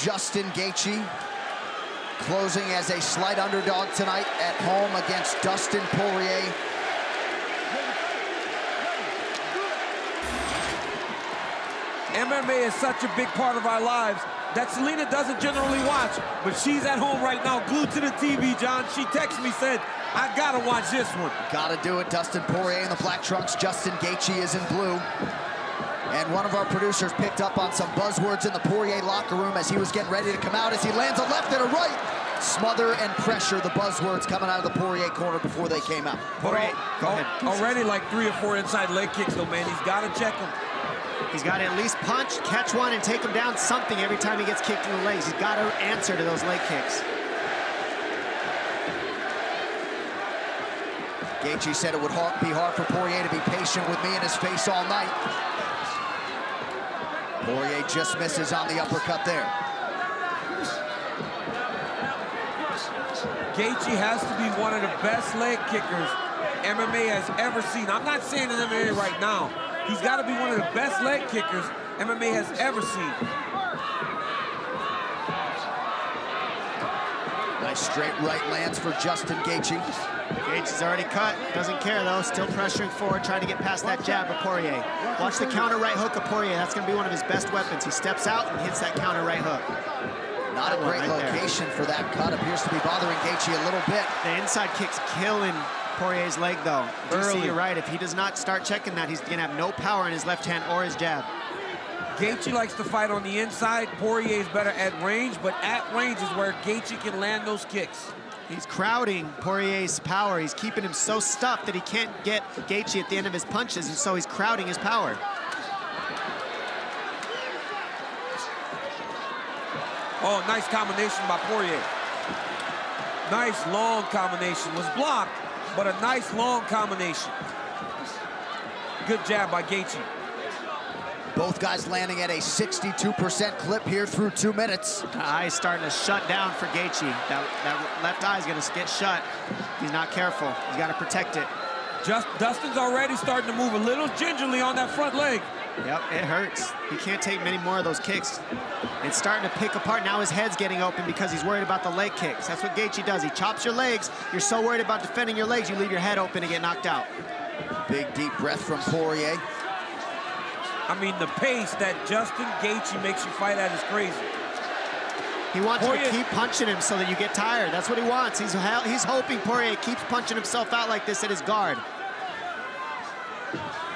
Justin Gaethje, closing as a slight underdog tonight at home against Dustin Poirier. MMA is such a big part of our lives that Selena doesn't generally watch, but she's at home right now, glued to the TV, John. She texted me, said, I gotta watch this one. Gotta do it. Dustin Poirier in the black trunks, Justin Gaethje is in blue. And one of our producers picked up on some buzzwords in the Poirier locker room as he was getting ready to come out, as he lands a left and a right. Smother and pressure, the buzzwords coming out of the Poirier corner before they came out. Poirier, go ahead. Already like 3 or 4 inside leg kicks though, man. He's gotta check them. He's got to at least punch, catch one, and take him down something every time he gets kicked in the legs. He's got to answer to those leg kicks. Gaethje said it would be hard for Poirier to be patient with me in his face all night. Poirier just misses on the uppercut there. Gaethje has to be one of the best leg kickers MMA has ever seen. I'm not saying in MMA right now. He's got to be one of the best leg kickers MMA has ever seen. Nice straight right lands for Justin Gaethje. Gaethje's already cut, doesn't care though, still pressuring forward, trying to get past that jab of Poirier. Watch the counter right hook of Poirier. That's going to be one of his best weapons. He steps out and hits that counter right hook. Not a great location for that cut. Appears to be bothering Gaethje a little bit. The inside kick's killing Poirier's leg though. DC, you're right. If he does not start checking that, he's going to have no power in his left hand or his jab. Gaethje likes to fight on the inside. Poirier is better at range, but at range is where Gaethje can land those kicks. He's crowding Poirier's power. He's keeping him so stuffed that he can't get Gaethje at the end of his punches, and so he's crowding his power. Oh, nice combination by Poirier. Nice long combination. Was blocked, but a nice long combination. Good jab by Gaethje. Both guys landing at a 62% clip here through 2 minutes. The eye's starting to shut down for Gaethje. That left eye's gonna get shut. He's not careful. He's gotta protect it. Dustin's already starting to move a little gingerly on that front leg. Yep, it hurts. He can't take many more of those kicks. It's starting to pick apart. Now his head's getting open because he's worried about the leg kicks. That's what Gaethje does. He chops your legs. You're so worried about defending your legs, you leave your head open and get knocked out. Big, deep breath from Poirier. I mean, the pace that Justin Gaethje makes you fight at is crazy. He wants you to keep punching him so that you get tired. That's what he wants. He's hoping Poirier keeps punching himself out like this at his guard.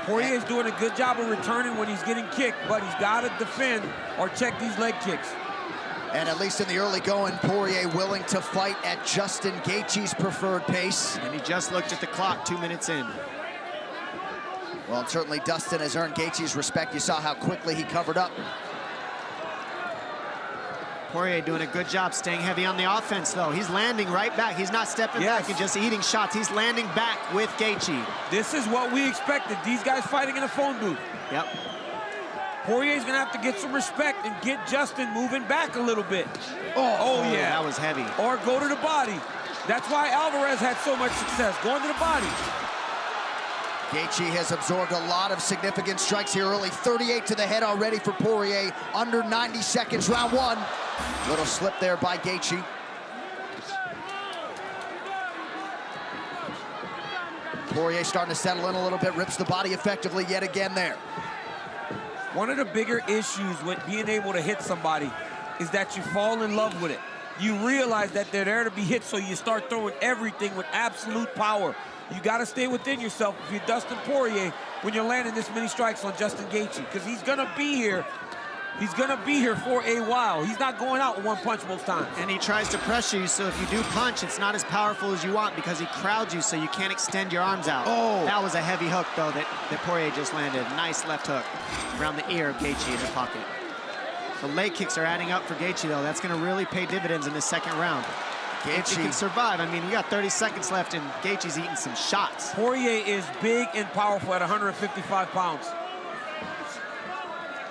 Poirier's doing a good job of returning when he's getting kicked, but he's got to defend or check these leg kicks. And at least in the early going, Poirier willing to fight at Justin Gaethje's preferred pace. And he just looked at the clock 2 minutes in. Well, and certainly Dustin has earned Gaethje's respect. You saw how quickly he covered up. Poirier doing a good job staying heavy on the offense, though. He's landing right back. He's not stepping back and just eating shots. He's landing back with Gaethje. This is what we expected. These guys fighting in a phone booth. Yep. Poirier's going to have to get some respect and get Justin moving back a little bit. Oh, yeah. That was heavy. Or go to the body. That's why Alvarez had so much success, going to the body. Gaethje has absorbed a lot of significant strikes here early. 38 to the head already for Poirier. Under 90 seconds, round 1. Little slip there by Gaethje. Poirier starting to settle in a little bit, rips the body effectively yet again there. One of the bigger issues with being able to hit somebody is that you fall in love with it. You realize that they're there to be hit, so you start throwing everything with absolute power. You got to stay within yourself if you're Dustin Poirier when you're landing this many strikes on Justin Gaethje, because he's going to be here. He's going to be here for a while. He's not going out with one punch most times. And he tries to pressure you, so if you do punch, it's not as powerful as you want because he crowds you so you can't extend your arms out. Oh! That was a heavy hook, though, that Poirier just landed. Nice left hook around the ear of Gaethje in the pocket. The leg kicks are adding up for Gaethje, though. That's going to really pay dividends in the second round. If he can survive. I mean, you got 30 seconds left, and Gaethje's eating some shots. Poirier is big and powerful at 155 pounds.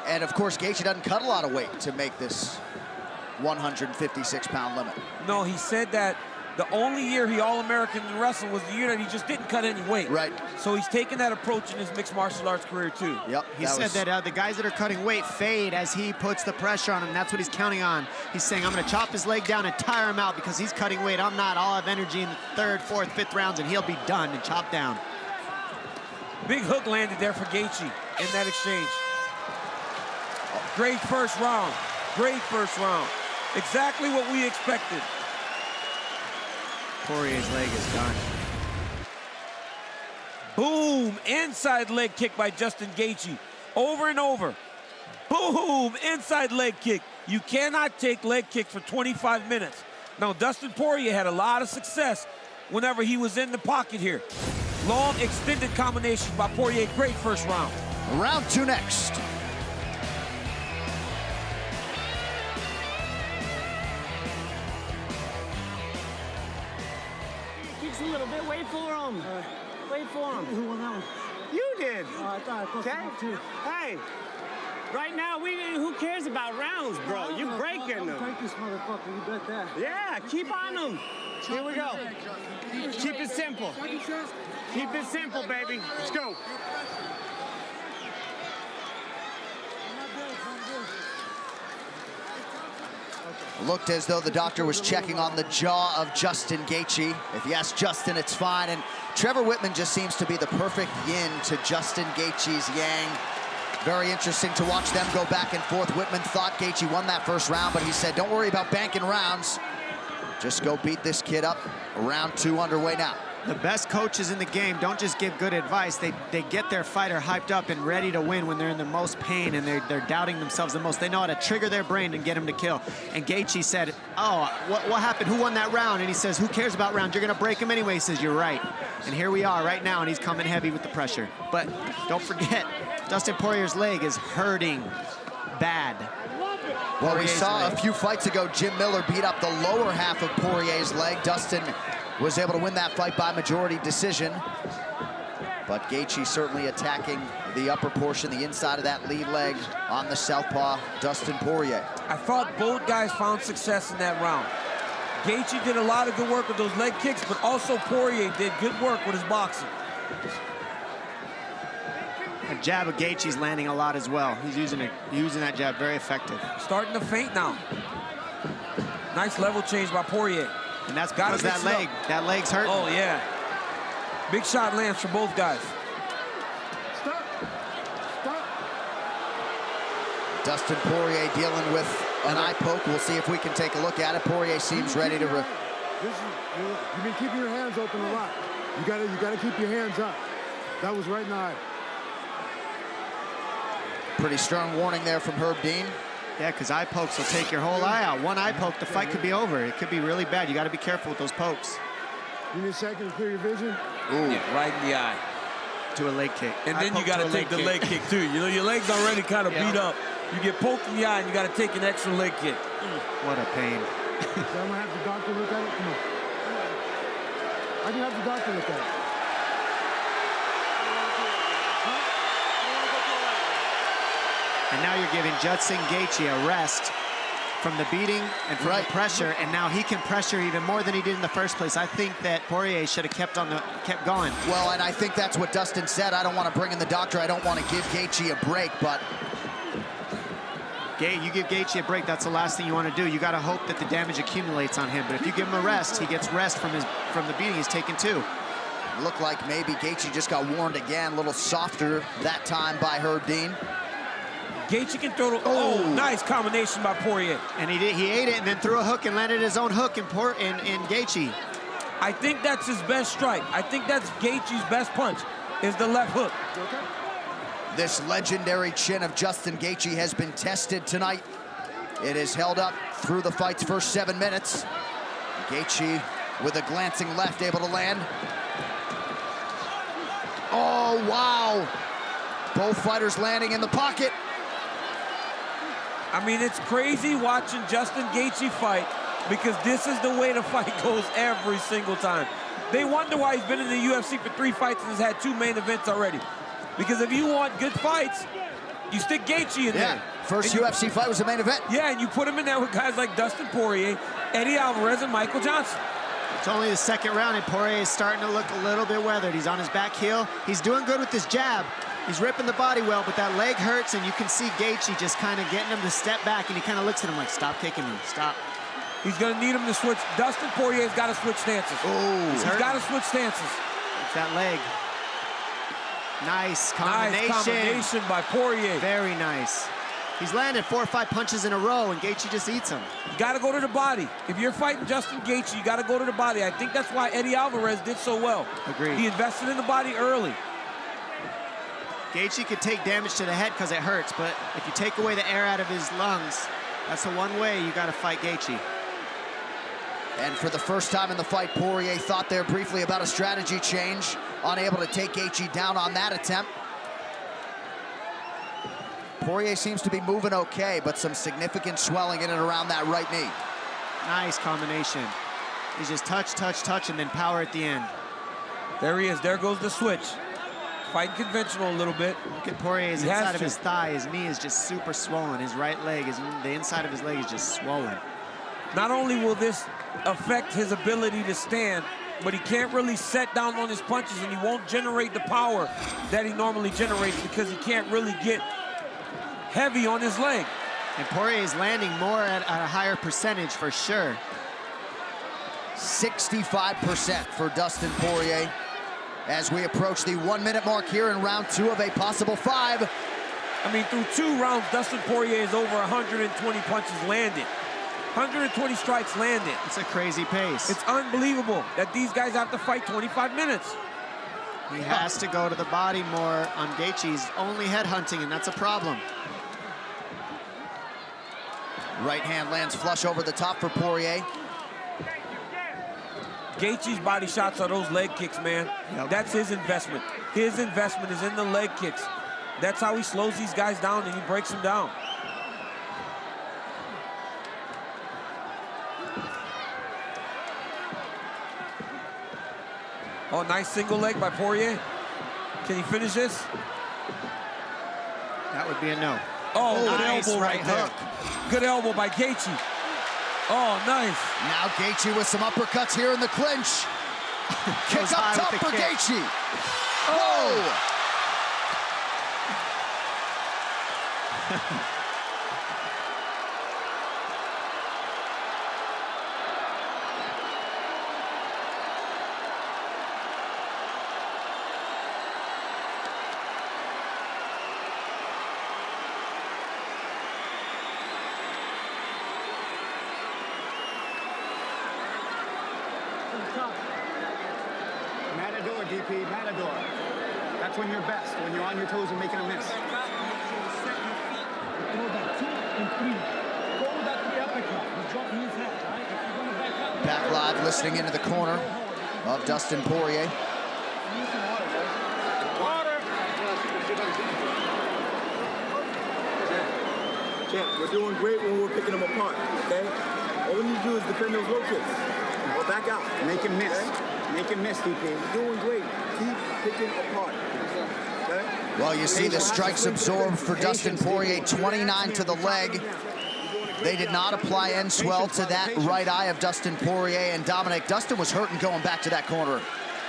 And, of course, Gaethje doesn't cut a lot of weight to make this 156-pound limit. No, he said that The only year he All-American in wrestling was the year that he just didn't cut any weight. Right. So he's taken that approach in his mixed martial arts career, too. Yep. He said that the guys that are cutting weight fade as he puts the pressure on him. That's what he's counting on. He's saying, I'm going to chop his leg down and tire him out because he's cutting weight. I'm not. I'll have energy in the 3rd, 4th, 5th rounds, and he'll be done and chopped down. Big hook landed there for Gaethje in that exchange. Great first round. Great first round. Exactly what we expected. Poirier's leg is done. Boom! Inside leg kick by Justin Gaethje. Over and over. Boom! Inside leg kick. You cannot take leg kicks for 25 minutes. Now, Dustin Poirier had a lot of success whenever he was in the pocket here. Long, extended combinations by Poirier. Great first round. Round 2 next. Kicks a little bit. Wait for him. Wait for him. Who won that one? You did. I thought I Okay. too. Hey, right now who cares about rounds, bro? You breaking them. Take this motherfucker. You bet that. Yeah, keep on them. Here we go. Keep it simple. Keep it simple, baby. Let's go. Looked as though the doctor was checking on the jaw of Justin Gaethje. If you ask Justin, it's fine. And Trevor Whitman just seems to be the perfect yin to Justin Gaethje's yang. Very interesting to watch them go back and forth. Whitman thought Gaethje won that first round, but he said, don't worry about banking rounds. Just go beat this kid up. Round 2 underway now. The best coaches in the game don't just give good advice. They get their fighter hyped up and ready to win when they're in the most pain and they're doubting themselves the most. They know how to trigger their brain and get him to kill. And Gaethje said, oh, what happened? Who won that round? And he says, who cares about rounds? You're going to break him anyway. He says, you're right. And here we are right now, and he's coming heavy with the pressure. But don't forget, Dustin Poirier's leg is hurting bad. Well, we saw a few fights ago, Jim Miller beat up the lower half of Poirier's leg. Dustin was able to win that fight by majority decision. But Gaethje certainly attacking the upper portion, the inside of that lead leg on the southpaw, Dustin Poirier. I thought both guys found success in that round. Gaethje did a lot of good work with those leg kicks, but also Poirier did good work with his boxing. A jab of Gaethje's landing a lot as well. He's using that jab very effective. Starting to feint now. Nice level change by Poirier. And that's because that leg's hurting. Oh, yeah. Big shot lands for both guys. Stop. Stop. Dustin Poirier dealing with an eye poke. We'll see if we can take a look at it. Poirier seems ready to... You've been keeping your hands open a lot. You gotta keep your hands up. That was right in the eye. Pretty stern warning there from Herb Dean. Yeah, because eye pokes will take your whole eye out. One eye poke, the fight could be over. It could be really bad. You got to be careful with those pokes. Give me a second to clear your vision. Ooh. Yeah, right in the eye. To a leg kick. And then you got to take the leg kick, too. You know, your leg's already kind of beat up. You get poked in the eye, and you got to take an extra leg kick. What a pain. So I'm going to have the doctor look at it? Come on. I can have the doctor look at it. And now you're giving Justin Gaethje a rest from the beating and from the pressure, and now he can pressure even more than he did in the first place. I think that Poirier should have kept going. Well, and I think that's what Dustin said. I don't want to bring in the doctor. I don't want to give Gaethje a break, but... You give Gaethje a break, that's the last thing you want to do. You got to hope that the damage accumulates on him, but if you give him a rest, he gets rest from the beating he's taken too. Looked like maybe Gaethje just got warned again, a little softer that time by Herb Dean. Gaethje can throw the, nice combination by Poirier. And he ate it and then threw a hook and landed his own hook in Gaethje. I think that's his best strike. I think that's Gaethje's best punch, is the left hook. This legendary chin of Justin Gaethje has been tested tonight. It is held up through the fight's first 7 minutes. Gaethje with a glancing left able to land. Oh, wow. Both fighters landing in the pocket. I mean, it's crazy watching Justin Gaethje fight because this is the way the fight goes every single time. They wonder why he's been in the UFC for 3 fights and has had 2 main events already. Because if you want good fights, you stick Gaethje in there. First UFC fight was the main event. Yeah, and you put him in there with guys like Dustin Poirier, Eddie Alvarez, and Michael Johnson. It's only the second round, and Poirier is starting to look a little bit weathered. He's on his back heel. He's doing good with his jab. He's ripping the body well, but that leg hurts, and you can see Gaethje just kind of getting him to step back, and he kind of looks at him like, stop kicking me, stop. He's going to need him to switch. Dustin Poirier's got to switch stances. Oh, he's got to switch stances. It's that leg. Nice combination. Nice combination by Poirier. Very nice. He's landed 4 or 5 punches in a row, and Gaethje just eats them. You got to go to the body. If you're fighting Justin Gaethje, you got to go to the body. I think that's why Eddie Alvarez did so well. Agreed. He invested in the body early. Gaethje could take damage to the head because it hurts, but if you take away the air out of his lungs, that's the one way you got to fight Gaethje. And for the first time in the fight, Poirier thought there briefly about a strategy change, unable to take Gaethje down on that attempt. Poirier seems to be moving okay, but some significant swelling in and around that right knee. Nice combination. He's just touch, touch, touch, and then power at the end. There he is. There goes the switch. Fighting conventional a little bit. Look at Poirier's inside of his thigh. His knee is just super swollen. His right leg, the inside of his leg is just swollen. Not only will this affect his ability to stand, but he can't really set down on his punches, and he won't generate the power that he normally generates because he can't really get heavy on his leg. And Poirier is landing more at a higher percentage for sure. 65% for Dustin Poirier as we approach the 1 minute mark here in round 2 of a possible 5. I mean, through 2 rounds, Dustin Poirier is over 120 punches landed. 120 strikes landed. It's a crazy pace. It's unbelievable that these guys have to fight 25 minutes. He has to go to the body more on Gaethje. He's only head hunting, and that's a problem. Right hand lands flush over the top for Poirier. Gaethje's body shots are those leg kicks, man. Yep. That's his investment. His investment is in the leg kicks. That's how he slows these guys down and he breaks them down. Oh, nice single leg by Poirier. Can he finish this? That would be a no. Oh, good nice elbow right there. Good elbow by Gaethje. Oh, nice. Now Gaethje with some uppercuts here in the clinch. Kick up top for Gaethje. Oh! Matador, DP, Matador. That's when you're best, when you're on your toes and making a miss. Back live, listening into the corner of Dustin Poirier. Champ, we're doing great when we're picking them apart, okay? All we need to do is defend those low kicks. Or back out. Make him miss. Make him miss, DP. We're doing great. Keep picking apart. Okay? Well, you see the strikes absorbed for Dustin Poirier, 29 to the leg. They did not apply end swell to that right eye of Dustin Poirier. And Dominic, Dustin was hurting going back to that corner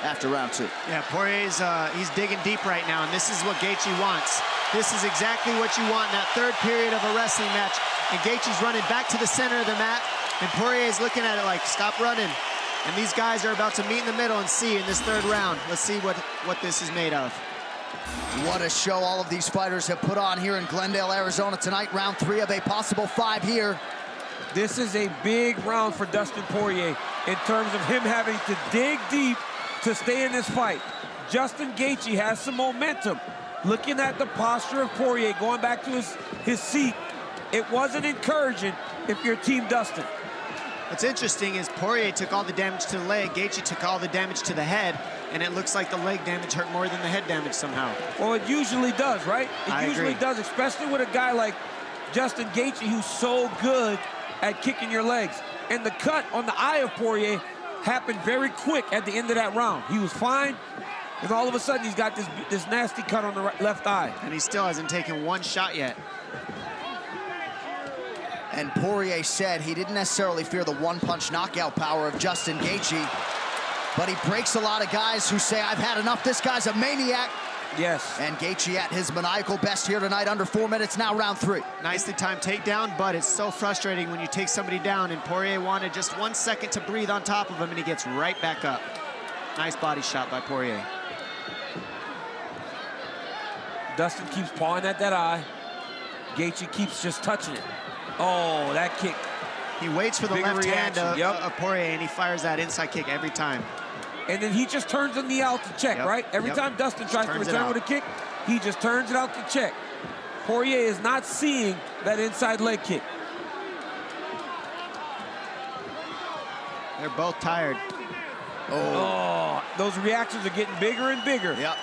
after round 2. Yeah, Poirier's he's digging deep right now, and this is what Gaethje wants. This is exactly what you want in that third period of a wrestling match. And Gaethje's running back to the center of the mat, and Poirier's looking at it like, stop running. And these guys are about to meet in the middle and see in this third round. Let's see what this is made of. What a show all of these fighters have put on here in Glendale, Arizona tonight. Round 3 of a possible 5 here. This is a big round for Dustin Poirier in terms of him having to dig deep to stay in this fight. Justin Gaethje has some momentum. Looking at the posture of Poirier going back to his seat, it wasn't encouraging if you're Team Dustin. What's interesting is Poirier took all the damage to the leg, Gaethje took all the damage to the head, and it looks like the leg damage hurt more than the head damage somehow. Well, it usually does, right? It usually agree. does, especially with a guy like Justin Gaethje who's so good at kicking your legs. And the cut on the eye of Poirier happened very quick at the end of that round. He was fine, and all of a sudden he's got this nasty cut on the left eye. And he still hasn't taken one shot yet. And Poirier said he didn't necessarily fear the one-punch knockout power of Justin Gaethje, but he breaks a lot of guys who say, I've had enough, this guy's a maniac. Yes. And Gaethje at his maniacal best here tonight, under 4 minutes now, round 3. Nicely timed takedown, but it's so frustrating when you take somebody down, and Poirier wanted just 1 second to breathe on top of him, and he gets right back up. Nice body shot by Poirier. Dustin keeps pawing at that eye. Gaethje keeps just touching it. Oh, that kick. He waits for the left hand of Yep. Poirier, and he fires that inside kick every time. And then he just turns the knee out to check, right? Every time Dustin tries to return with a kick, he just turns it out to check. Poirier is not seeing that inside leg kick. They're both tired. Oh, those reactions are getting bigger and bigger. Yep.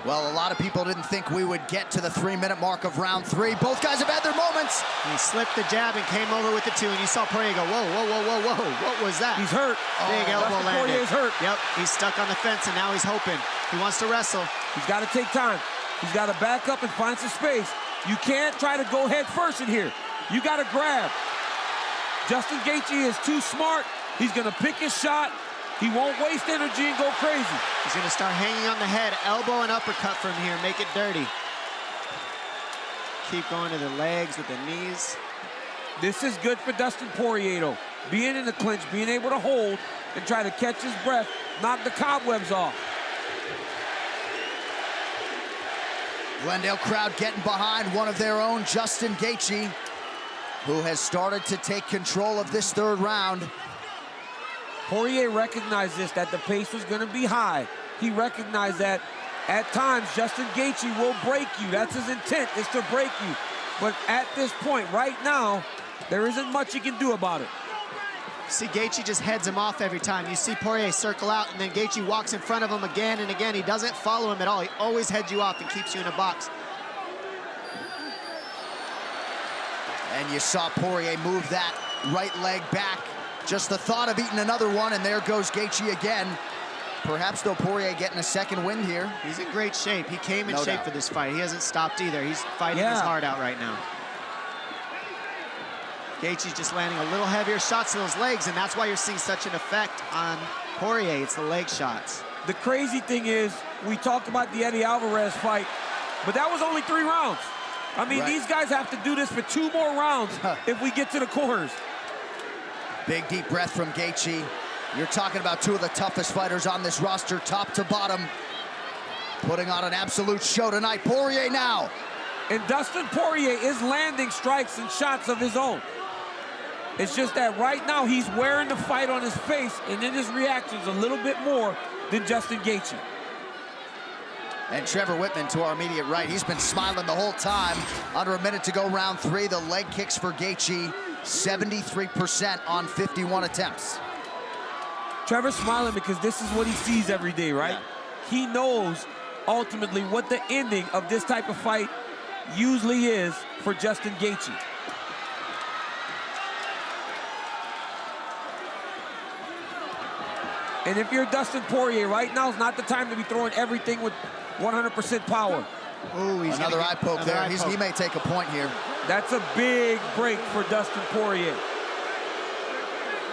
Well, a lot of people didn't think we would get to the 3-minute mark of round 3. Both guys have had their moments. He slipped the jab and came over with the 2, and you saw Poirier go, whoa, whoa, whoa, whoa, whoa. What was that? He's hurt. Big elbow landed. Poirier's hurt. Yep, he's stuck on the fence, and now he's hoping. He wants to wrestle. He's got to take time. He's got to back up and find some space. You can't try to go head first in here. You got to grab. Justin Gaethje is too smart. He's going to pick his shot. He won't waste energy and go crazy. He's going to start hanging on the head, elbow and uppercut from here, make it dirty. Keep going to the legs with the knees. This is good for Dustin Poirier, though. Being in the clinch, being able to hold and try to catch his breath, knock the cobwebs off. Glendale crowd getting behind one of their own, Justin Gaethje, who has started to take control of this 3rd round. Poirier recognized this, that the pace was going to be high. He recognized that at times Justin Gaethje will break you. That's his intent, is to break you. But at this point, right now, there isn't much he can do about it. See, Gaethje just heads him off every time. You see Poirier circle out, and then Gaethje walks in front of him again and again. He doesn't follow him at all. He always heads you off and keeps you in a box. And you saw Poirier move that right leg back. Just the thought of eating another one, and there goes Gaethje again. Perhaps, though, Poirier getting a 2nd win here. He's in great shape. He came in No shape doubt. for this fight. He hasn't stopped either. He's fighting his heart out right now. Gaethje's just landing a little heavier shots to those legs, and that's why you're seeing such an effect on Poirier. It's the leg shots. The crazy thing is, we talked about the Eddie Alvarez fight, but that was only 3 rounds. I mean, these guys have to do this for 2 more rounds if we get to the corners. Big deep breath from Gaethje. You're talking about 2 of the toughest fighters on this roster, top to bottom. Putting on an absolute show tonight. Poirier now. And Dustin Poirier is landing strikes and shots of his own. It's just that right now he's wearing the fight on his face, and in his reactions a little bit more than Justin Gaethje. And Trevor Whitman to our immediate right. He's been smiling the whole time. Under a minute to go, round 3. The leg kicks for Gaethje, 73% on 51 attempts. Trevor's smiling because this is what he sees every day, right? Yeah. He knows ultimately what the ending of this type of fight usually is for Justin Gaethje. And if you're Dustin Poirier, right now is not the time to be throwing everything with 100% power. Ooh, he's another eye poke there. He may take a point here. That's a big break for Dustin Poirier.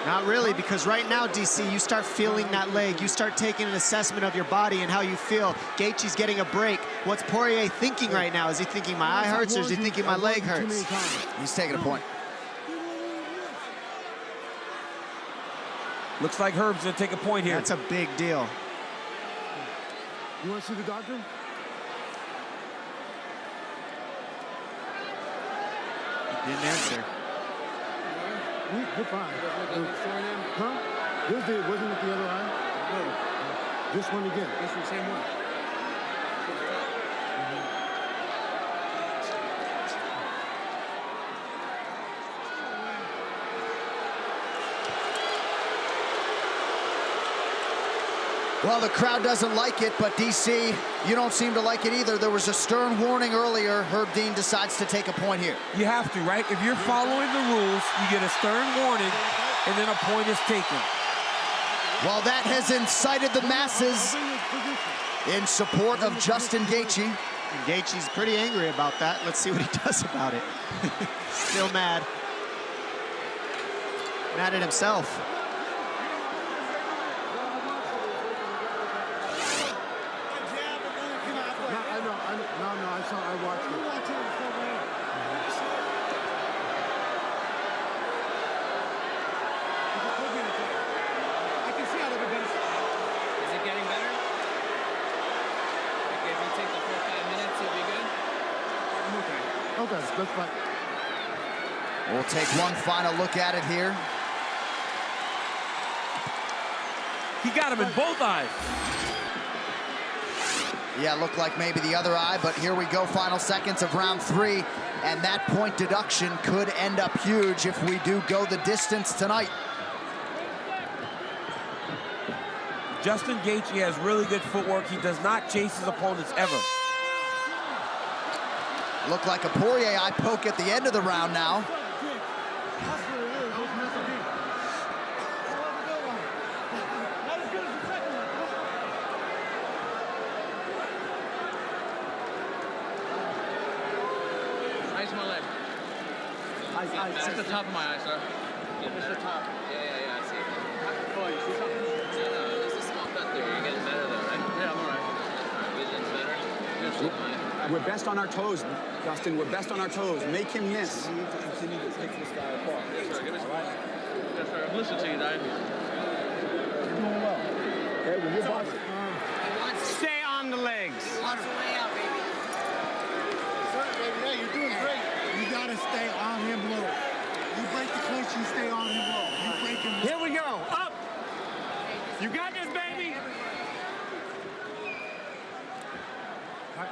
Not really, because right now, DC, you start feeling that leg. You start taking an assessment of your body and how you feel. Gaethje's getting a break. What's Poirier thinking right now? Is he thinking my eye hurts, or is he thinking my leg hurts? He's taking a point. Looks like Herb's gonna take a point here. That's a big deal. You want to see the doctor? He didn't answer. We're fine. Huh? Wasn't it the other eye? No. This one again. This is the same one. Well, the crowd doesn't like it, but DC, you don't seem to like it either. There was a stern warning earlier. Herb Dean decides to take a point here. You have to, right? If you're following the rules, you get a stern warning, and then a point is taken. Well, that has incited the masses in support of Justin Gaethje. And Gaethje's pretty angry about that. Let's see what he does about it. Still mad. Mad at himself. I watched it. I can see how they're better. Is it getting better? Okay, if you take the full 5 minutes, you'll be good? I'm okay. Okay, let's fight. We'll take one final look at it here. He got him in both eyes. Yeah, looked like maybe the other eye, but here we go, final seconds of round 3, and that point deduction could end up huge if we do go the distance tonight. Justin Gaethje has really good footwork. He does not chase his opponents ever. Looked like a Poirier eye poke at the end of the round now. Ice my leg. That's the top of my eye, sir. Yeah, that's the top. Yeah, I see. Oh, you see something? No, just a small cut there. You're getting better though, right? Yeah, I'm all right. Vision's better. Vision's fine. We're best on our toes, Dustin. We're best on our toes. Make him miss. We need to continue to take this guy apart. Yes, sir. Give me some. Yes, sir. I'm listening to you, Dad. You're doing well. Okay, when you're boxing. Stay on the legs. Yeah, you're doing great. You gotta stay on him low. You break the clinch, you stay on him low. You break him low. Here we go. Up. You got this, baby.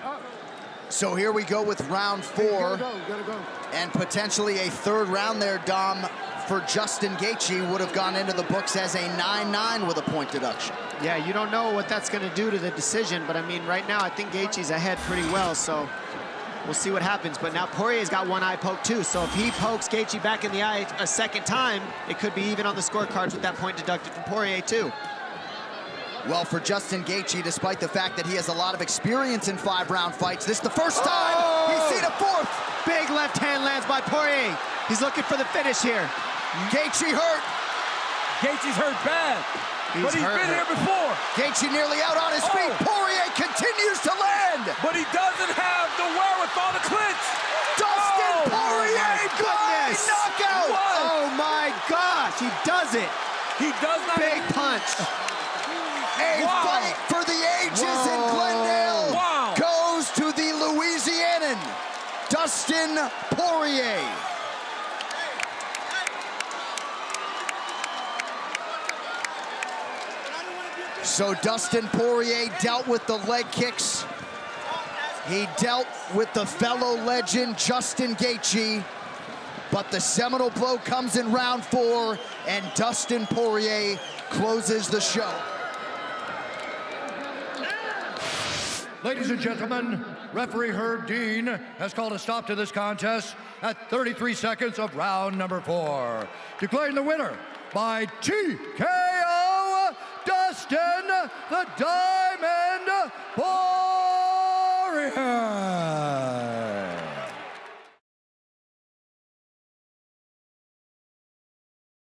Up. So here we go with round 4. Gotta go. And potentially a third round there, Dom, for Justin Gaethje would have gone into the books as a 9-9 with a point deduction. Yeah, you don't know what that's going to do to the decision, but I mean, right now, I think Gaethje's ahead pretty well, so we'll see what happens. But now Poirier's got one eye poke too, so if he pokes Gaethje back in the eye a second time, it could be even on the scorecards with that point deducted from Poirier too. Well, for Justin Gaethje, despite the fact that he has a lot of experience in 5-round fights, this is the first time he's seen a 4th. Big left hand lands by Poirier. He's looking for the finish here. Gaethje hurt. Gaethje's hurt bad, but he's been here before. Gaethje nearly out on his feet. Poirier continues to land. But he doesn't have the wherewithal to clinch. Dustin Poirier, goodness. knockout. What? Oh my gosh, he does it. He does not. Big punch. A fight for the ages in Glendale goes to the Louisianan, Dustin Poirier. So Dustin Poirier dealt with the leg kicks. He dealt with the fellow legend, Justin Gaethje. But the seminal blow comes in round 4, and Dustin Poirier closes the show. Ladies and gentlemen, referee Herb Dean has called a stop to this contest at 33 seconds of round number 4. Declaring the winner by TKO, Dustin the Diamond Poirier.